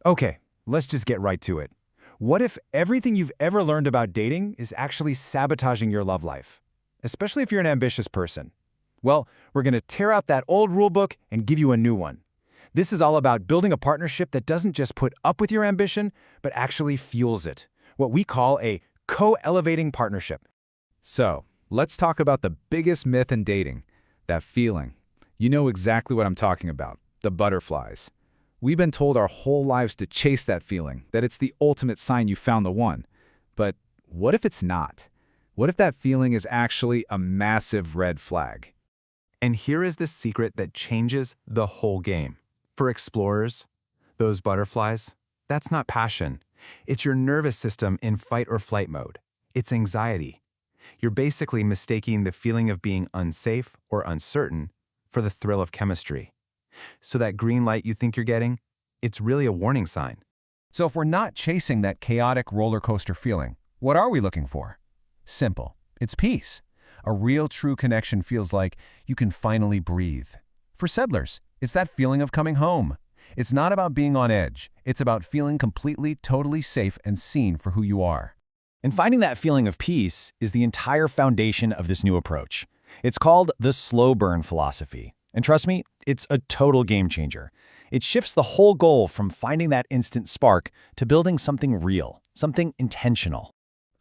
Okay, let's just get right to it. What if everything you've ever learned about dating is actually sabotaging your love life? Especially if you're an ambitious person. Well, we're going to tear out that old rulebook and give you a new one. This is all about building a partnership that doesn't just put up with your ambition, but actually fuels it. What we call a co-elevating partnership. So, let's talk about the biggest myth in dating, that feeling. You know exactly what I'm talking about, the butterflies. We've been told our whole lives to chase that feeling, that it's the ultimate sign you found the one. But what if it's not? What if that feeling is actually a massive red flag? And here is the secret that changes the whole game. For explorers, those butterflies, that's not passion. It's your nervous system in fight or flight mode. It's anxiety. You're basically mistaking the feeling of being unsafe or uncertain for the thrill of chemistry. So that green light you think you're getting, it's really a warning sign. So if we're not chasing that chaotic roller coaster feeling, what are we looking for? Simple. It's peace. A real true connection feels like you can finally breathe. For settlers, it's that feeling of coming home. It's not about being on edge. It's about feeling completely, totally safe and seen for who you are. And finding that feeling of peace is the entire foundation of this new approach. It's called the slow burn philosophy. And trust me, it's a total game changer. It shifts the whole goal from finding that instant spark to building something real, something intentional.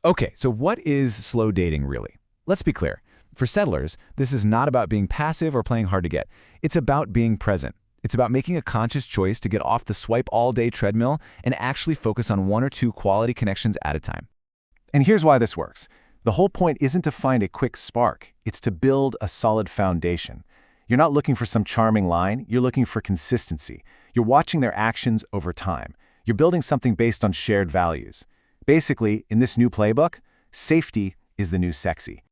Okay, so what is slow dating really? Let's be clear. For settlers, this is not about being passive or playing hard to get. It's about being present. It's about making a conscious choice to get off the swipe all-day treadmill and actually focus on one or two quality connections at a time. And here's why this works. The whole point isn't to find a quick spark. It's to build a solid foundation. You're not looking for some charming line. You're looking for consistency. You're watching their actions over time. You're building something based on shared values. Basically, in this new playbook, safety is the new sexy.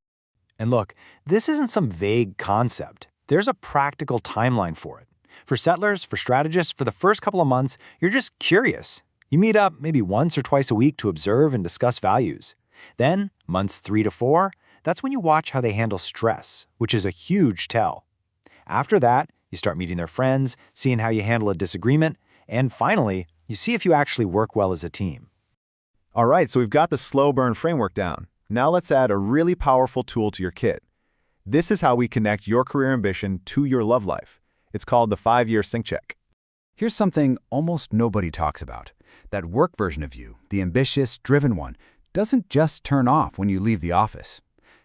And look, this isn't some vague concept. There's a practical timeline for it. For settlers, for strategists, for the first couple of months, you're just curious. You meet up maybe once or twice a week to observe and discuss values. Then, months 3 to 4, that's when you watch how they handle stress, which is a huge tell. After that, you start meeting their friends, seeing how you handle a disagreement, and finally, you see if you actually work well as a team. All right, so we've got the slow burn framework down. Now let's add a really powerful tool to your kit. This is how we connect your career ambition to your love life. It's called the 5-year sync check. Here's something almost nobody talks about. That work version of you, the ambitious, driven one, doesn't just turn off when you leave the office.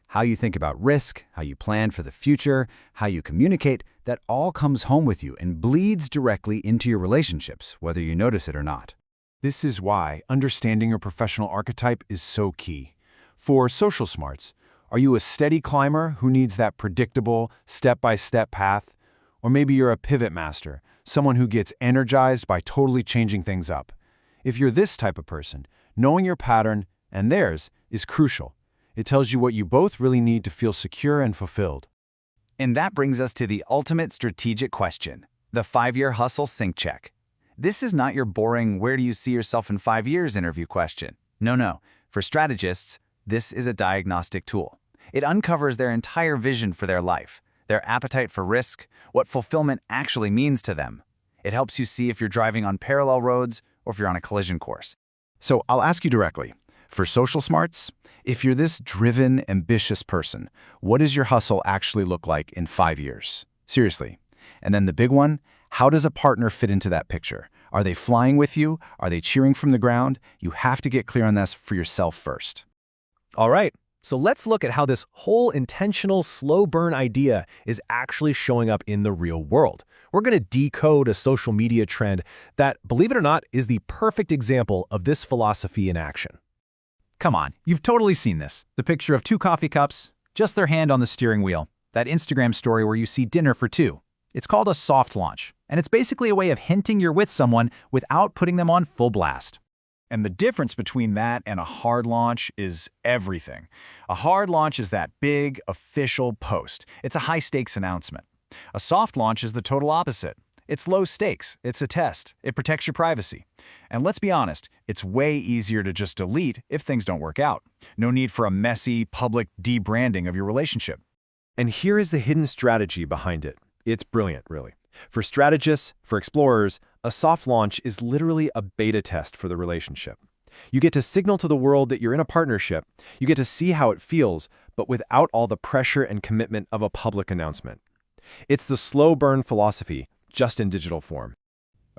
How you think about risk, how you plan for the future, how you communicate, that all comes home with you and bleeds directly into your relationships, whether you notice it or not. This is why understanding your professional archetype is so key. For social smarts, are you a steady climber who needs that predictable, step-by-step path? Or maybe you're a pivot master, someone who gets energized by totally changing things up. If you're this type of person, knowing your pattern and theirs is crucial. It tells you what you both really need to feel secure and fulfilled. And that brings us to the ultimate strategic question, the 5-year hustle sync check. This is not your boring "where do you see yourself in 5 years" interview question. No. For strategists, this is a diagnostic tool. It uncovers their entire vision for their life, their appetite for risk, what fulfillment actually means to them. It helps you see if you're driving on parallel roads or if you're on a collision course. So I'll ask you directly, for social smarts, if you're this driven, ambitious person, what does your hustle actually look like in 5 years? Seriously. And then the big one, how does a partner fit into that picture? Are they flying with you? Are they cheering from the ground? You have to get clear on this for yourself first. All right, so let's look at how this whole intentional slow burn idea is actually showing up in the real world. We're going to decode a social media trend that, believe it or not, is the perfect example of this philosophy in action. Come on, you've totally seen this. The picture of 2 coffee cups, just their hand on the steering wheel. That Instagram story where you see dinner for 2. It's called a soft launch, and it's basically a way of hinting you're with someone without putting them on full blast. And the difference between that and a hard launch is everything. A hard launch is that big, official post. It's a high-stakes announcement. A soft launch is the total opposite. It's low stakes. It's a test. It protects your privacy. And let's be honest, it's way easier to just delete if things don't work out. No need for a messy, public debranding of your relationship. And here is the hidden strategy behind it. It's brilliant, really. For strategists, for explorers, a soft launch is literally a beta test for the relationship. You get to signal to the world that you're in a partnership, you get to see how it feels, but without all the pressure and commitment of a public announcement. It's the slow burn philosophy, just in digital form.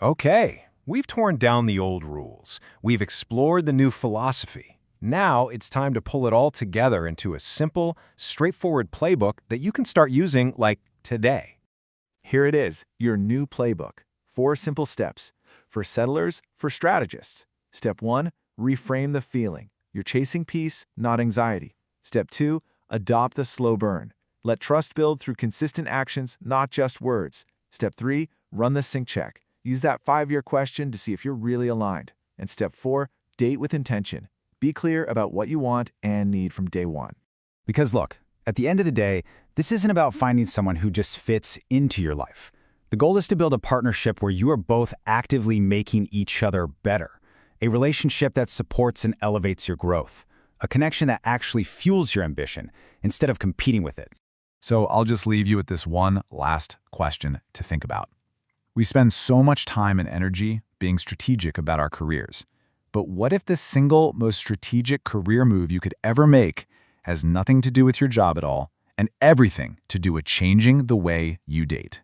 Okay, we've torn down the old rules. We've explored the new philosophy. Now it's time to pull it all together into a simple, straightforward playbook that you can start using like today. Here it is, your new playbook. 4 simple steps. For settlers, for strategists. Step 1, reframe the feeling. You're chasing peace, not anxiety. Step 2, adopt the slow burn. Let trust build through consistent actions, not just words. Step 3, run the sync check. Use that 5-year question to see if you're really aligned. And step 4, date with intention. Be clear about what you want and need from day 1. Because look, at the end of the day, this isn't about finding someone who just fits into your life. The goal is to build a partnership where you are both actively making each other better. A relationship that supports and elevates your growth. A connection that actually fuels your ambition instead of competing with it. So I'll just leave you with this one last question to think about. We spend so much time and energy being strategic about our careers. But what if the single most strategic career move you could ever make has nothing to do with your job at all and everything to do with changing the way you date?